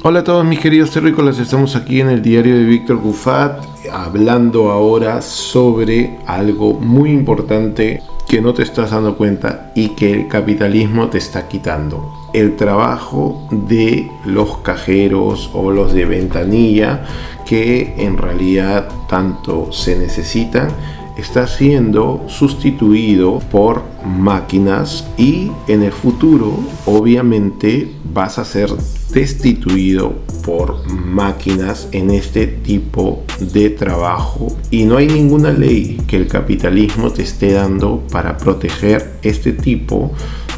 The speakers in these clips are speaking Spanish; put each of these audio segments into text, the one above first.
Hola a todos mis queridos terrícolas, estamos aquí en el diario de Víctor Gufat hablando ahora sobre algo muy importante que no te estás dando cuenta y que el capitalismo te está quitando. El trabajo de los cajeros o los de ventanilla, que en realidad tanto se necesitan, está siendo sustituido por máquinas y en el futuro obviamente vas a ser destituido por máquinas en este tipo de trabajo, y no hay ninguna ley que el capitalismo te esté dando para proteger este tipo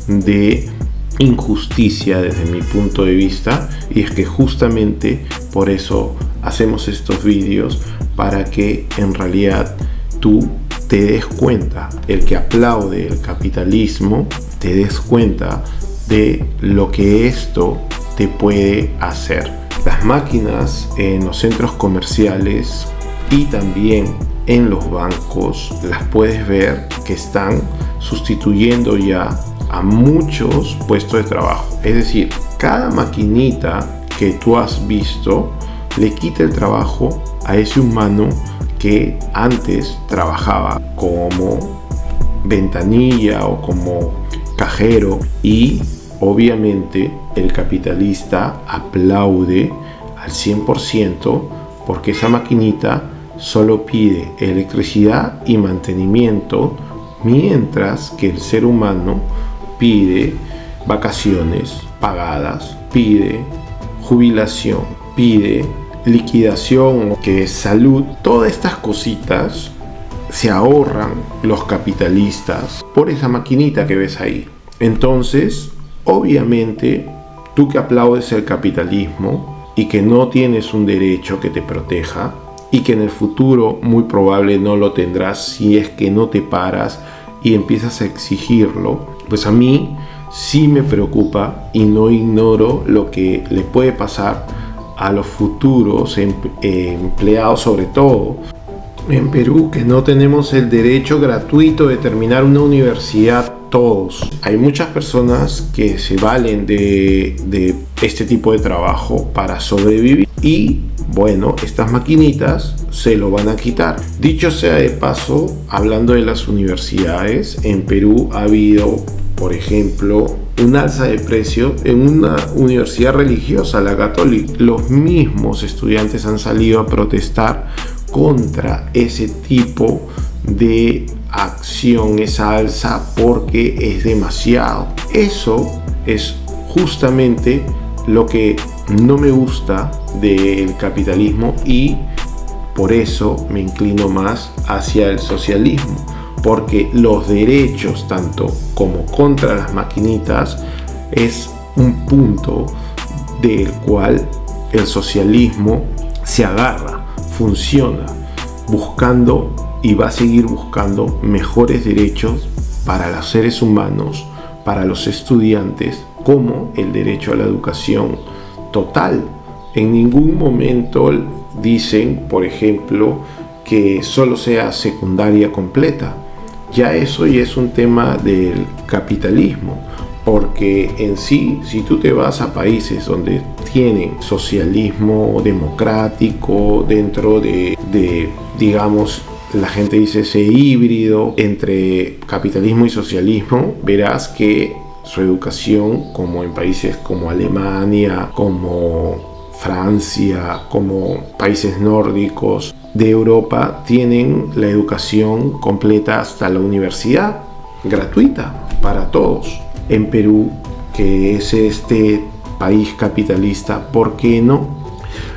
de injusticia desde mi punto de vista. Y es que justamente por eso hacemos estos vídeos, para que en realidad tú te des cuenta, el que aplaude el capitalismo, te des cuenta de lo que esto te puede hacer. Las máquinas en los centros comerciales y también en los bancos las puedes ver que están sustituyendo ya a muchos puestos de trabajo. Es decir, cada maquinita que tú has visto le quita el trabajo a ese humano que antes trabajaba como ventanilla o como cajero, y obviamente el capitalista aplaude al 100% porque esa maquinita solo pide electricidad y mantenimiento, mientras que el ser humano pide vacaciones pagadas, pide jubilación, pide liquidación, que es salud. Todas estas cositas se ahorran los capitalistas por esa maquinita que ves ahí. Entonces, obviamente, tú que aplaudes el capitalismo y que no tienes un derecho que te proteja, y que en el futuro muy probable no lo tendrás si es que no te paras y empiezas a exigirlo, pues a mí sí me preocupa y no ignoro lo que le puede pasar a los futuros empleados, sobre todo en Perú, que no tenemos el derecho gratuito de terminar una universidad todos. Hay muchas personas que se valen de este tipo de trabajo para sobrevivir, y bueno, estas maquinitas se lo van a quitar. Dicho sea de paso, hablando de las universidades, en Perú ha habido, por ejemplo, un alza de precio en una universidad religiosa, la católica. Los mismos estudiantes han salido a protestar contra ese tipo de acción, esa alza, porque es demasiado. Eso es justamente lo que no me gusta del capitalismo, y por eso me inclino más hacia el socialismo, porque los derechos, tanto como contra las maquinitas, es un punto del cual el socialismo se agarra, funciona, buscando y va a seguir buscando mejores derechos para los seres humanos, para los estudiantes, como el derecho a la educación total. En ningún momento dicen, por ejemplo, que solo sea secundaria completa. Ya eso ya es un tema del capitalismo, porque en sí, si tú te vas a países donde tienen socialismo democrático, dentro de digamos, la gente dice ese híbrido entre capitalismo y socialismo, verás que su educación, como en países como Alemania, como Francia, como países nórdicos de Europa, tienen la educación completa hasta la universidad, gratuita para todos. En Perú, que es este país capitalista, ¿por qué no?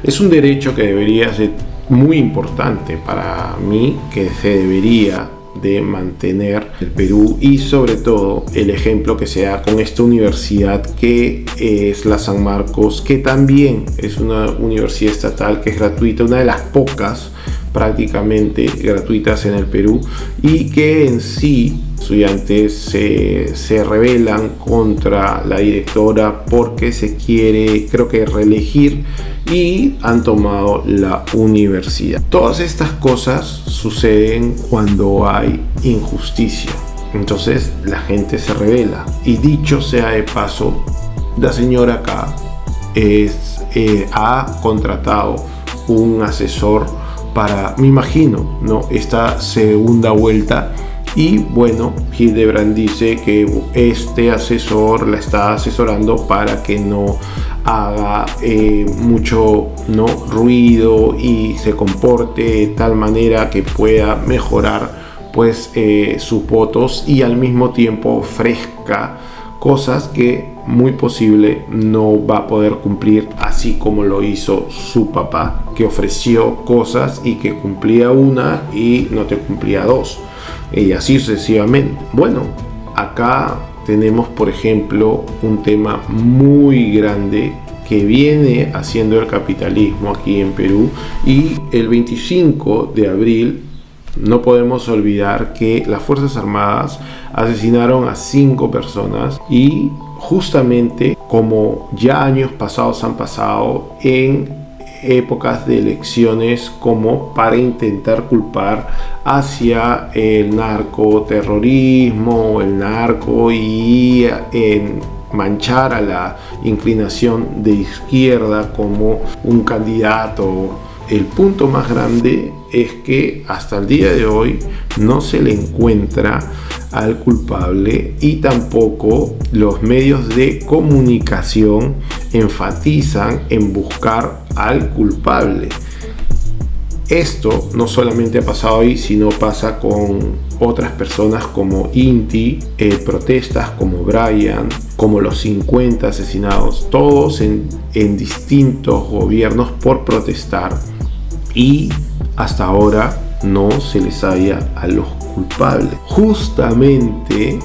Es un derecho que debería ser muy importante para mí, que se debería de mantener el Perú, y sobre todo el ejemplo que se da con esta universidad que es la San Marcos, que también es una universidad estatal que es gratuita, una de las pocas prácticamente gratuitas en el Perú, y que en sí estudiantes se rebelan contra la directora porque se quiere, creo que, reelegir, y han tomado la universidad. Todas estas cosas suceden cuando hay injusticia, entonces la gente se rebela. Y dicho sea de paso, la señora acá es ha contratado un asesor para, me imagino, ¿no?, esta segunda vuelta. Y bueno, Hildebrand dice que este asesor la está asesorando para que no haga mucho, ¿no?, ruido y se comporte de tal manera que pueda mejorar pues sus votos, y al mismo tiempo ofrezca cosas que muy posible no va a poder cumplir, así como lo hizo su papá, que ofreció cosas y que cumplía una y no te cumplía dos, y así sucesivamente. Bueno, acá tenemos, por ejemplo, un tema muy grande que viene haciendo el capitalismo aquí en Perú, y el 25 de abril no podemos olvidar que las Fuerzas Armadas asesinaron a 5 personas, y justamente como ya años pasados han pasado en épocas de elecciones, como para intentar culpar hacia el narcoterrorismo, el narco, y manchar a la inclinación de izquierda como un candidato. El punto más grande es que hasta el día de hoy no se le encuentra al culpable, y tampoco los medios de comunicación enfatizan en buscar al culpable. Esto no solamente ha pasado ahí, sino pasa con otras personas como Inti, protestas como Brian, como los 50 asesinados, todos en distintos gobiernos por protestar, y hasta ahora no se les halla a los culpables. Justamente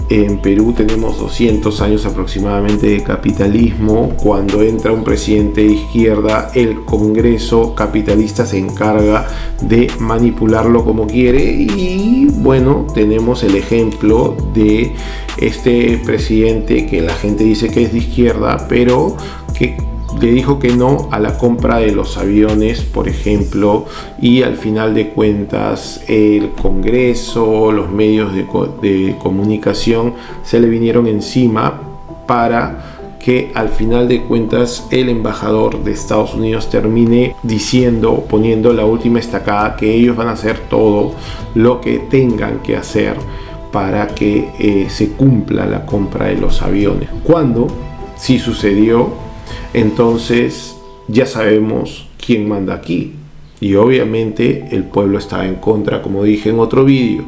en Perú tenemos 200 años aproximadamente de capitalismo. Cuando entra un presidente de izquierda, el Congreso capitalista se encarga de manipularlo como quiere, y bueno, tenemos el ejemplo de este presidente que la gente dice que es de izquierda, pero que le dijo que no a la compra de los aviones, por ejemplo, y al final de cuentas el Congreso, los medios de comunicación se le vinieron encima para que al final de cuentas el embajador de Estados Unidos termine diciendo, poniendo la última estacada, que ellos van a hacer todo lo que tengan que hacer para que se cumpla la compra de los aviones. Cuando sí sucedió, entonces ya sabemos quién manda aquí, y obviamente el pueblo estaba en contra, como dije en otro vídeo.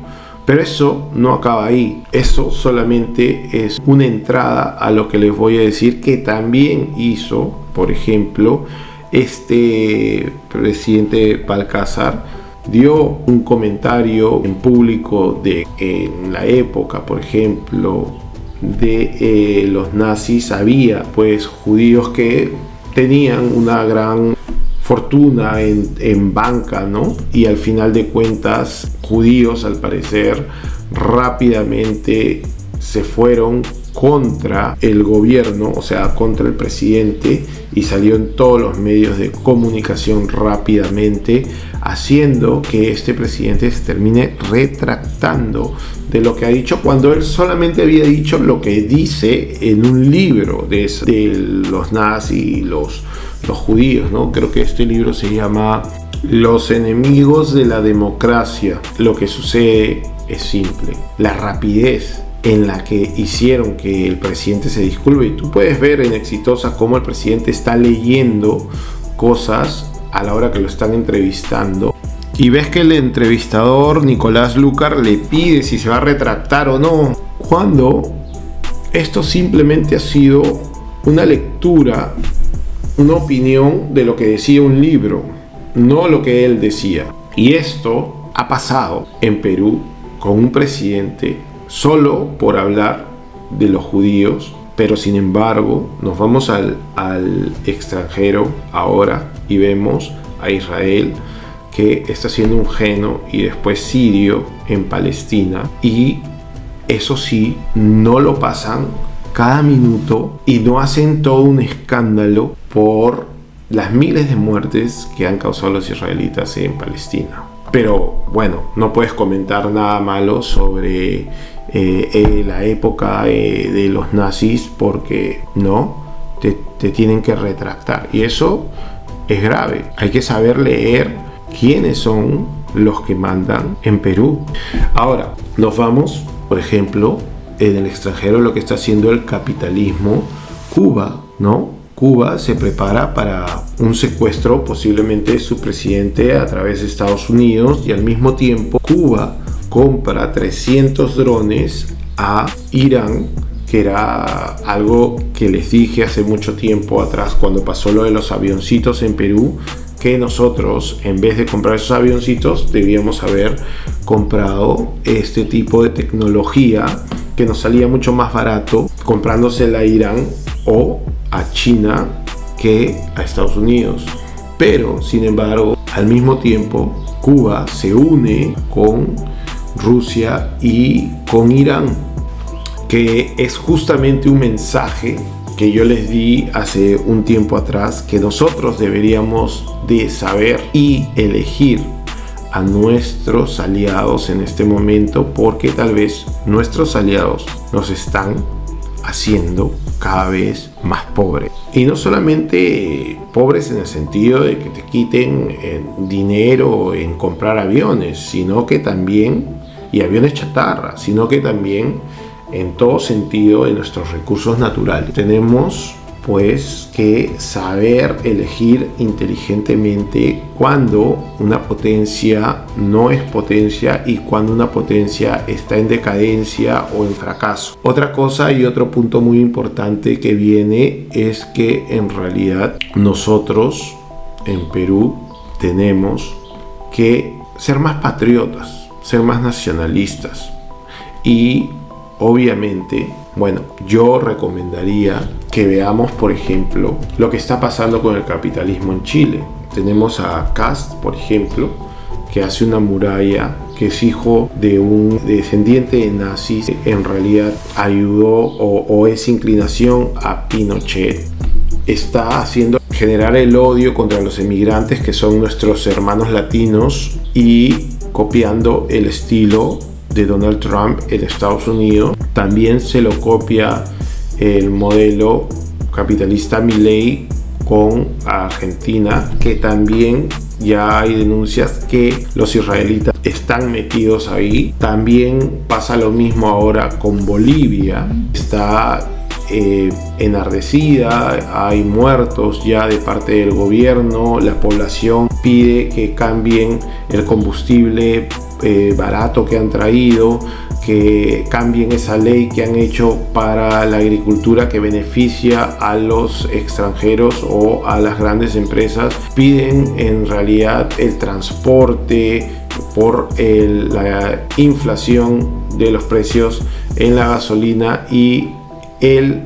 Pero eso no acaba ahí, eso solamente es una entrada a lo que les voy a decir que también hizo, por ejemplo, este presidente Balcázar. Dio un comentario en público de que en la época, por ejemplo, de los nazis, había pues judíos que tenían una gran fortuna en banca, ¿no? Y al final de cuentas, judíos, al parecer, rápidamente se fueron contra el gobierno, o sea, contra el presidente, y salió en todos los medios de comunicación rápidamente, haciendo que este presidente se termine retractando de lo que ha dicho, cuando él solamente había dicho lo que dice en un libro de los nazis y los judíos, ¿no? Creo que este libro se llama Los enemigos de la democracia. Lo que sucede es simple: la rapidez en la que hicieron que el presidente se disculpe, y tú puedes ver en Exitosa cómo el presidente está leyendo cosas a la hora que lo están entrevistando, y ves que el entrevistador Nicolás Lucar le pide si se va a retractar o no, cuando esto simplemente ha sido una lectura, una opinión de lo que decía un libro, no lo que él decía. Y esto ha pasado en Perú con un presidente solo por hablar de los judíos, pero sin embargo nos vamos al extranjero ahora y vemos a Israel, que está haciendo un genocidio sirio en Palestina, y eso sí, no lo pasan cada minuto y no hacen todo un escándalo por las miles de muertes que han causado los israelitas en Palestina. Pero bueno, no puedes comentar nada malo sobre la época de los nazis, porque no, te tienen que retractar. Y eso es grave. Hay que saber leer quiénes son los que mandan en Perú. Ahora, nos vamos, por ejemplo, en el extranjero, lo que está haciendo el capitalismo. Cuba, ¿no? Cuba se prepara para un secuestro, posiblemente su presidente a través de Estados Unidos, y al mismo tiempo Cuba compra 300 drones a Irán, que era algo que les dije hace mucho tiempo atrás cuando pasó lo de los avioncitos en Perú, que nosotros, en vez de comprar esos avioncitos, debíamos haber comprado este tipo de tecnología que nos salía mucho más barato comprándosela a Irán o a China que a Estados Unidos. Pero, sin embargo, al mismo tiempo, Cuba se une con Rusia y con Irán, que es justamente un mensaje que yo les di hace un tiempo atrás, que nosotros deberíamos de saber y elegir a nuestros aliados en este momento, porque tal vez nuestros aliados nos están haciendo cada vez más pobres. Y no solamente pobres en el sentido de que te quiten dinero en comprar aviones, sino que también, y aviones chatarra, sino que también en todo sentido de nuestros recursos naturales. Tenemos pues que saber elegir inteligentemente cuando una potencia no es potencia y cuando una potencia está en decadencia o en fracaso. Otra cosa y otro punto muy importante que viene es que en realidad nosotros en Perú tenemos que ser más patriotas, ser más nacionalistas y obviamente, bueno, yo recomendaría que veamos, por ejemplo, lo que está pasando con el capitalismo en Chile. Tenemos a Kast, por ejemplo, que hace una muralla, que es hijo de un descendiente de nazis, en realidad ayudó o es inclinación a Pinochet. Está haciendo generar el odio contra los emigrantes, que son nuestros hermanos latinos, y copiando el estilo de Donald Trump en Estados Unidos. También se lo copia el modelo capitalista Milei con Argentina, que también ya hay denuncias que los israelitas están metidos ahí. También pasa lo mismo ahora con Bolivia. Está enardecida, hay muertos ya de parte del gobierno, la población pide que cambien el combustible barato que han traído, que cambien esa ley que han hecho para la agricultura que beneficia a los extranjeros o a las grandes empresas. Piden en realidad el transporte por la inflación de los precios en la gasolina y el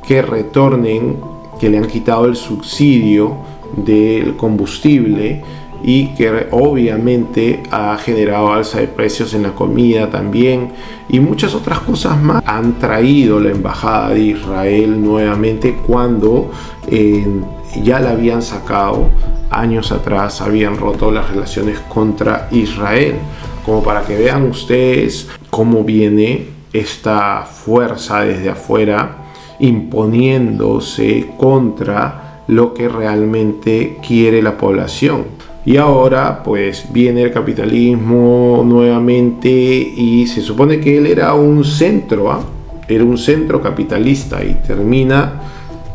que retornen, que le han quitado el subsidio del combustible y que obviamente ha generado alza de precios en la comida también, y muchas otras cosas más. Han traído la embajada de Israel nuevamente cuando ya la habían sacado años atrás, habían roto las relaciones contra Israel, como para que vean ustedes cómo viene esta fuerza desde afuera imponiéndose contra lo que realmente quiere la población. Y ahora pues viene el capitalismo nuevamente y se supone que él era un centro, era un centro capitalista, y termina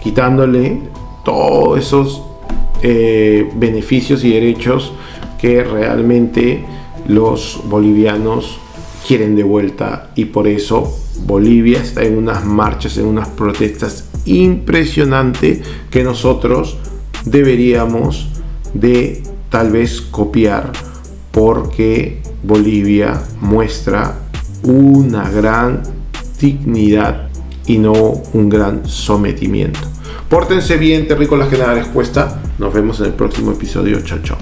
quitándole todos esos beneficios y derechos que realmente los bolivianos quieren de vuelta. Y por eso Bolivia está en unas marchas, en unas protestas impresionantes que nosotros deberíamos de tal vez copiar, porque Bolivia muestra una gran dignidad y no un gran sometimiento. Pórtense bien, terrícolas, que nada les cuesta. Nos vemos en el próximo episodio. Chao, chao.